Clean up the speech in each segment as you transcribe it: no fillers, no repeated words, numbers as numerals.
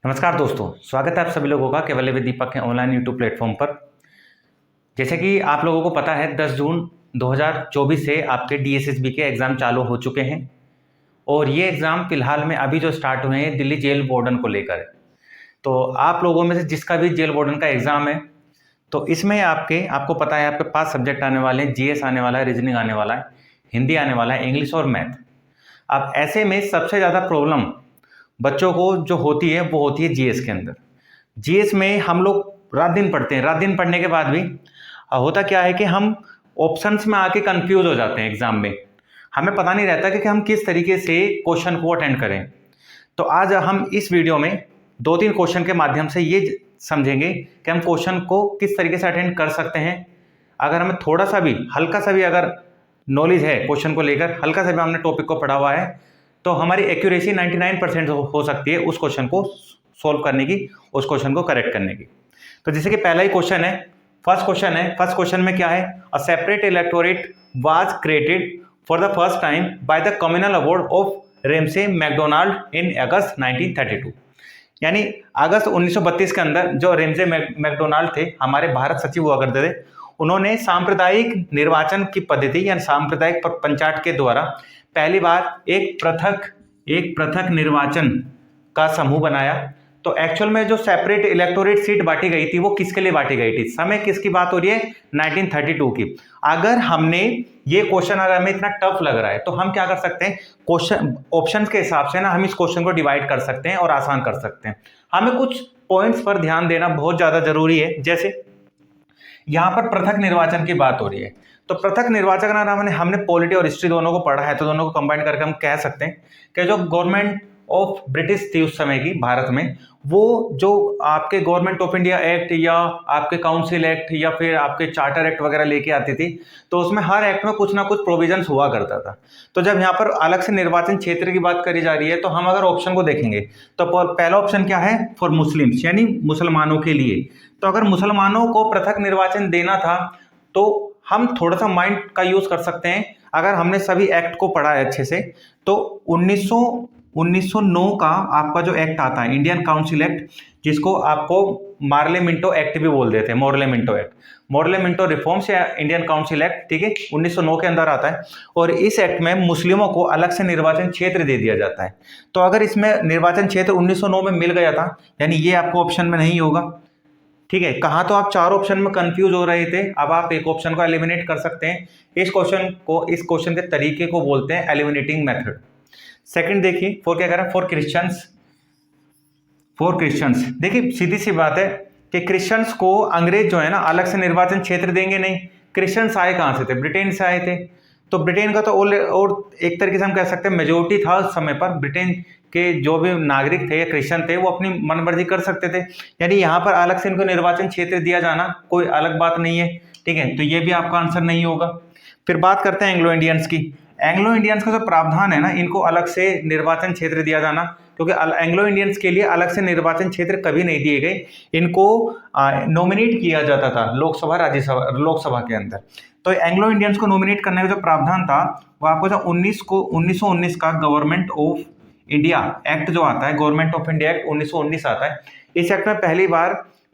नमस्कार दोस्तों, स्वागत है आप सभी लोगों का केवल विद दीपक के ऑनलाइन यूट्यूब प्लेटफॉर्म पर। जैसे कि आप लोगों को पता है 10 जून 2024 से आपके डीएसएसबी के एग्ज़ाम चालू हो चुके हैं और ये एग्ज़ाम फ़िलहाल में अभी जो स्टार्ट हुए हैं दिल्ली जेल वार्डन को लेकर है। तो आप लोगों में से जिसका भी जेल वार्डन का एग्ज़ाम है तो इसमें आपको पता है आपके 5 सब्जेक्ट आने वाले हैं, जीएस आने वाला है, रीजनिंग आने वाला है, हिंदी आने वाला है, इंग्लिश और मैथ। अब ऐसे में सबसे ज़्यादा प्रॉब्लम बच्चों को जो होती है वो होती है जीएस के अंदर। जीएस में हम लोग रात दिन पढ़ते हैं, रात दिन पढ़ने के बाद भी होता क्या है कि हम ऑप्शंस में आके कंफ्यूज हो जाते हैं एग्जाम में। हमें पता नहीं रहता कि हम किस तरीके से क्वेश्चन को अटेंड करें। तो आज हम इस वीडियो में 2-3 क्वेश्चन के माध्यम से ये समझेंगे कि हम क्वेश्चन को किस तरीके से अटेंड कर सकते हैं। अगर हमें थोड़ा सा भी हल्का सा भी अगर नॉलेज है क्वेश्चन को लेकर, हल्का सा भी हमने टॉपिक को पढ़ा हुआ है, तो हमारी एक्यूरेसी 99% हो सकती है उस क्वेश्चन को सोल्व करने की, उस क्वेश्चन को करेक्ट करने की। तो जैसे कि पहला ही क्वेश्चन है, फर्स्ट क्वेश्चन में क्या है, a separate electorate was created for the first time by the communal award of Ramsay MacDonald in August 1932। यानी अगस्त 1932 के अंदर जो रेमसे मैकडोनाल्ड थे, हमारे भारत सचिव हुआ करते थे, उन्होंने सांप्रदायिक निर्वाचन की पद्धति यानी सांप्रदायिक पंचायत के द्वारा पहली बार एक पृथक निर्वाचन का समूह बनाया। तो एक्चुअल में जो सेपरेट इलेक्टोरेट सीट बांटी गई थी वो किसके लिए बांटी गई थी? समय किसकी बात हो रही है? 1932 की। अगर हमने ये क्वेश्चन अगर हमें इतना टफ लग रहा है तो हम क्या कर सकते हैं, क्वेश्चन ऑप्शंस के हिसाब से ना हम इस क्वेश्चन को डिवाइड कर सकते हैं और आसान कर सकते हैं। हमें कुछ पॉइंट्स पर ध्यान देना बहुत ज्यादा जरूरी है। जैसे यहाँ पर पृथक निर्वाचन की बात हो रही है, तो पृथक निर्वाचन का नाम हमने पॉलिटी और हिस्ट्री दोनों को पढ़ा है, तो दोनों को कंबाइन करके हम कह सकते हैं कि जो गवर्नमेंट ऑफ ब्रिटिश थी उस समय की भारत में, वो जो आपके गवर्नमेंट ऑफ इंडिया एक्ट या आपके काउंसिल एक्ट या फिर आपके चार्टर एक्ट वगैरह लेके आती थी, तो उसमें हर एक्ट में कुछ ना कुछ प्रोविजंस हुआ करता था। तो जब यहाँ पर अलग से निर्वाचन क्षेत्र की बात करी जा रही है तो हम अगर ऑप्शन को देखेंगे तो पहला ऑप्शन क्या है, फॉर मुस्लिम्स, यानी मुसलमानों के लिए। तो अगर मुसलमानों को पृथक निर्वाचन देना था तो हम थोड़ा सा माइंड का यूज कर सकते हैं। अगर हमने सभी एक्ट को पढ़ा है अच्छे से तो 1909 का आपका जो एक्ट आता है, इंडियन काउंसिल एक्ट, जिसको आपको मार्ले मिंटो एक्ट भी बोल देते हैं, Morley Minto act, Morley Minto reforms या इंडियन काउंसिल एक्ट, ठीक है, 1909 के अंदर आता है। और इस एक्ट में मुस्लिमों को अलग से निर्वाचन क्षेत्र दे दिया जाता है। तो अगर इसमें निर्वाचन क्षेत्र 1909 में मिल गया था, यानी ये आपको ऑप्शन में नहीं होगा, ठीक है। कहाँ तो आप 4 ऑप्शन में कंफ्यूज हो रहे थे, अब आप एक ऑप्शन को एलिमिनेट कर सकते हैं। इस क्वेश्चन के तरीके को बोलते हैं एलिमिनेटिंग मेथड। सेकंड देखिए, फॉर क्या कह रहा है, फॉर क्रिश्चियंस। देखिए सीधी सी बात है कि क्रिश्चियंस को अंग्रेज जो है ना अलग से निर्वाचन क्षेत्र देंगे नहीं। क्रिश्चियंस आए कहाँ से थे? ब्रिटेन से आए थे। तो ब्रिटेन का तो और एक तरीके से हम कह सकते हैं मेजोरिटी था उस समय पर। ब्रिटेन के जो भी नागरिक थे या क्रिश्चियन थे वो अपनी मनमर्जी कर सकते थे, यानी यहाँ पर अलग से इनको निर्वाचन क्षेत्र दिया जाना कोई अलग बात नहीं है, ठीक है। तो ये भी आपका आंसर नहीं होगा। फिर बात करते हैं एंग्लो इंडियंस की। एंग्लो इंडियंस का जो प्रावधान है ना, इनको अलग से निर्वाचन क्षेत्र दिया जाना, क्योंकि एंग्लो इंडियंस के लिए अलग से निर्वाचन क्षेत्र कभी नहीं दिए गए। इनको नॉमिनेट किया जाता था लोकसभा राज्यसभा लोकसभा के अंदर। तो एंग्लो इंडियंस को नॉमिनेट करने का जो प्रावधान था वो आपको जो 1919 का गवर्नमेंट ऑफ इंडिया एक्ट जो आता है, गवर्नमेंट ऑफ इंडिया एक्ट 1919 आता है। इस एक्ट में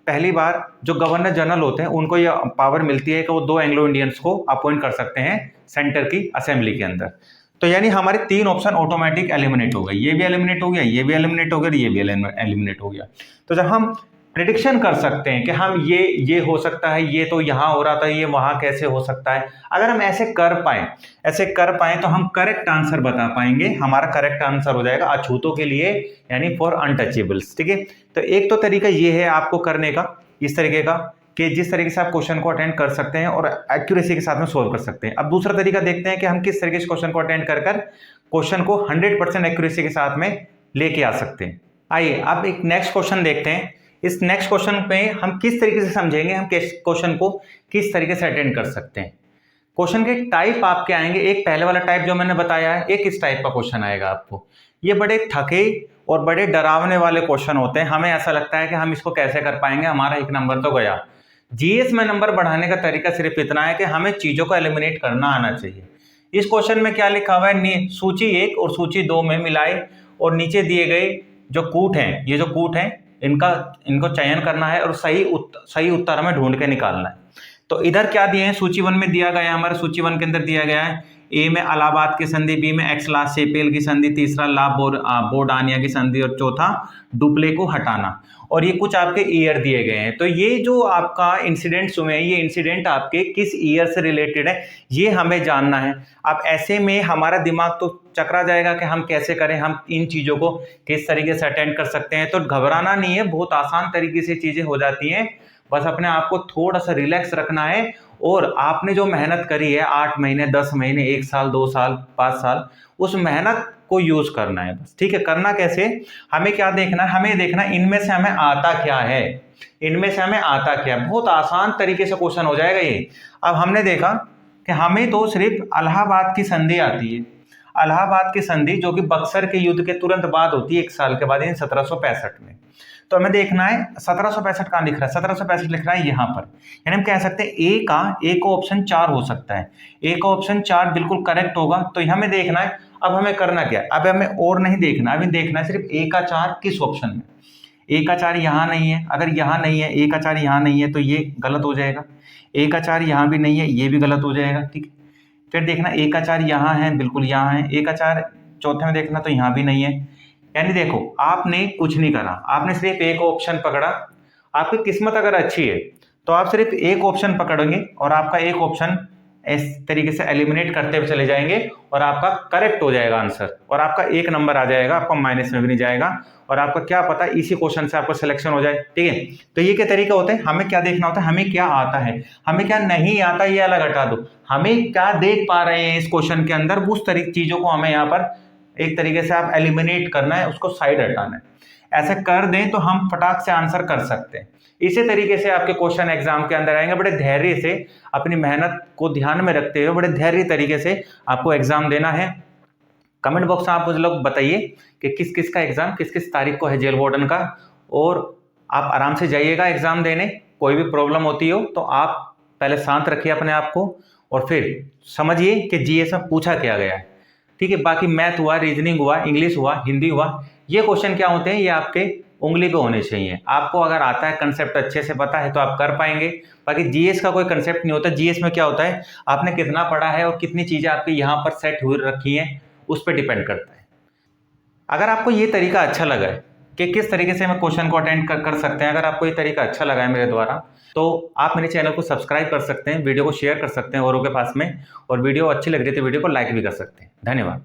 पहली बार जो गवर्नर जनरल होते हैं उनको यह पावर मिलती है कि वो 2 एंग्लो इंडियंस को अपॉइंट कर सकते हैं सेंटर की असेंबली के अंदर। तो यानी हमारे 3 ऑप्शन ऑटोमेटिक एलिमिनेट हो गए, ये भी एलिमिनेट हो गया, ये भी एलिमिनेट हो गया, ये भी एलिमिनेट हो गया। तो जब हम प्रिडिक्शन कर सकते हैं कि हम ये हो सकता है, ये तो यहाँ हो रहा था, ये वहां कैसे हो सकता है, अगर हम ऐसे कर पाए तो हम करेक्ट आंसर बता पाएंगे। हमारा करेक्ट आंसर हो जाएगा अछूतों के लिए, यानी फॉर अनटचेबल्स, ठीक है। तो एक तो तरीका ये है आपको करने का, इस तरीके का, कि जिस तरीके से आप क्वेश्चन को अटेंड कर सकते हैं और एक्यूरेसी के साथ में सोल्व कर सकते हैं। अब दूसरा तरीका देखते हैं कि हम किस तरीके से क्वेश्चन को अटेंड कर क्वेश्चन को 100% एक्यूरेसी के साथ में लेके आ सकते हैं। आइए अब एक नेक्स्ट क्वेश्चन देखते हैं। इस नेक्स्ट क्वेश्चन पे हम किस तरीके से समझेंगे, हम क्वेश्चन को किस तरीके से अटेंड कर सकते हैं। क्वेश्चन के टाइप आपके आएंगे, एक पहले वाला टाइप जो मैंने बताया है, एक इस टाइप का क्वेश्चन आएगा आपको। ये बड़े थके और बड़े डरावने वाले क्वेश्चन होते हैं। हमें ऐसा लगता है कि हम इसको कैसे कर पाएंगे, हमारा 1 नंबर तो गया। जीएस में नंबर बढ़ाने का तरीका सिर्फ इतना है कि हमें चीजों को एलिमिनेट करना आना चाहिए। इस क्वेश्चन में क्या लिखा हुआ है, सूची 1 और सूची 2 में मिलाए और नीचे दिए गए जो कूट हैं, ये जो कूट हैं इनको चयन करना है और सही उत्तर हमें ढूंढ के निकालना है। तो इधर क्या दिए हैं, सूची 1 में दिया गया है, हमारे सूची 1 के अंदर दिया गया है ए में इलाहाबाद की संधि, बी में एक्सलास शेपेल की संधि, तीसरा ला बोर्डानिया की संधि और चौथा डुप्ले को हटाना। और ये कुछ आपके ईयर दिए गए हैं। तो ये जो आपका इंसिडेंट्स हुए हैं, ये इंसिडेंट आपके किस ईयर से रिलेटेड है ये हमें जानना है। अब ऐसे में हमारा दिमाग तो चकरा जाएगा कि हम कैसे करें, हम इन चीज़ों को किस तरीके से अटेंड कर सकते हैं। तो घबराना नहीं है, बहुत आसान तरीके से चीज़ें हो जाती हैं। बस अपने आप को थोड़ा सा रिलैक्स रखना है और आपने जो मेहनत करी है 8 महीने, 10 महीने, 1 साल, 2 साल, 5 साल, उस मेहनत को यूज करना है बस। ठीक है, करना कैसे, हमें क्या देखना है, हमें देखना इनमें से हमें आता क्या है, इनमें से हमें आता क्या है। बहुत आसान तरीके से क्वेश्चन हो जाएगा ये। अब हमने देखा कि हमें तो सिर्फ इलाहाबाद की संधि आती है, इलाहाबाद की संधि जो कि बक्सर के युद्ध के तुरंत बाद होती है, 1 साल के बाद, 1765 में। तो हमें देखना है 1765 कहाँ लिख रहा है, 1765 लिख रहा है यहाँ पर। यानी हम कह सकते हैं ए का ऑप्शन 4 हो सकता है, ए का ऑप्शन 4 बिल्कुल करेक्ट होगा। तो हमें देखना है, अब हमें करना क्या है, अब हमें और नहीं देखना, अभी देखना है सिर्फ ए का 4 किस ऑप्शन में। ए का 4 यहाँ नहीं है, अगर यहाँ नहीं है, ए का 4 यहाँ नहीं है तो ये गलत हो जाएगा। ए का 4 यहाँ भी नहीं है, ये भी गलत हो जाएगा। ठीक है, फिर देखना ए का 4 यहाँ है, बिल्कुल यहाँ है। ए का 4 चौथे में देखना तो यहाँ भी नहीं है। यानी देखो आपने कुछ नहीं करा, आपने सिर्फ एक ऑप्शन पकड़ा। आपकी किस्मत अगर अच्छी है तो आप सिर्फ एक ऑप्शन पकड़ोगे और आपका एक ऑप्शन इस तरीके से एलिमिनेट करते हुए चले जाएंगे और आपका करेक्ट हो जाएगा आंसर, और आपका 1 नंबर आ जाएगा, आपका माइनस में भी नहीं जाएगा, और आपका क्या पता इसी क्वेश्चन से आपको सिलेक्शन हो जाए। ठीक है, तो ये क्या तरीका होता है, हमें क्या देखना होता है, हमें क्या आता है, हमें क्या नहीं आता ये अलग हटा दो, हमें क्या देख पा रहे हैं इस क्वेश्चन के अंदर, उस तरीके चीजों को हमें यहाँ पर एक तरीके से आप एलिमिनेट करना है, उसको साइड हटाना है। ऐसे कर दें तो हम फटाक से आंसर कर सकते हैं। इसी तरीके से आपके क्वेश्चन एग्जाम के अंदर आएंगे। बड़े धैर्य से अपनी मेहनत को ध्यान में रखते हुए बड़े धैर्य तरीके से आपको एग्जाम देना है। कमेंट बॉक्स में आप मुझे लोग बताइए कि किस किस का एग्जाम किस किस तारीख को है जेल वार्डन का, और आप आराम से जाइएगा एग्जाम देने। कोई भी प्रॉब्लम होती हो तो आप पहले शांत रखिए अपने आप को और फिर समझिए कि जीएस में पूछा क्या गया है। ठीक है, बाकी मैथ हुआ, रीजनिंग हुआ, इंग्लिश हुआ, हिंदी हुआ, ये क्वेश्चन क्या होते हैं, ये आपके उंगली पे होने चाहिए। आपको अगर आता है, कंसेप्ट अच्छे से पता है तो आप कर पाएंगे। बाकी जीएस का कोई कंसेप्ट नहीं होता। जीएस में क्या होता है, आपने कितना पढ़ा है और कितनी चीजें आपकी यहाँ पर सेट हुई रखी हैं, उस पर डिपेंड करता है। अगर आपको ये तरीका अच्छा लगा है कि किस तरीके से हम क्वेश्चन को अटेंड कर सकते हैं, अगर आपको ये तरीका अच्छा लगा है मेरे द्वारा, तो आप मेरे चैनल को सब्सक्राइब कर सकते हैं, वीडियो को शेयर कर सकते हैं औरों के पास में, और वीडियो अच्छी लग रही है तो वीडियो को लाइक भी कर सकते हैं। धन्यवाद।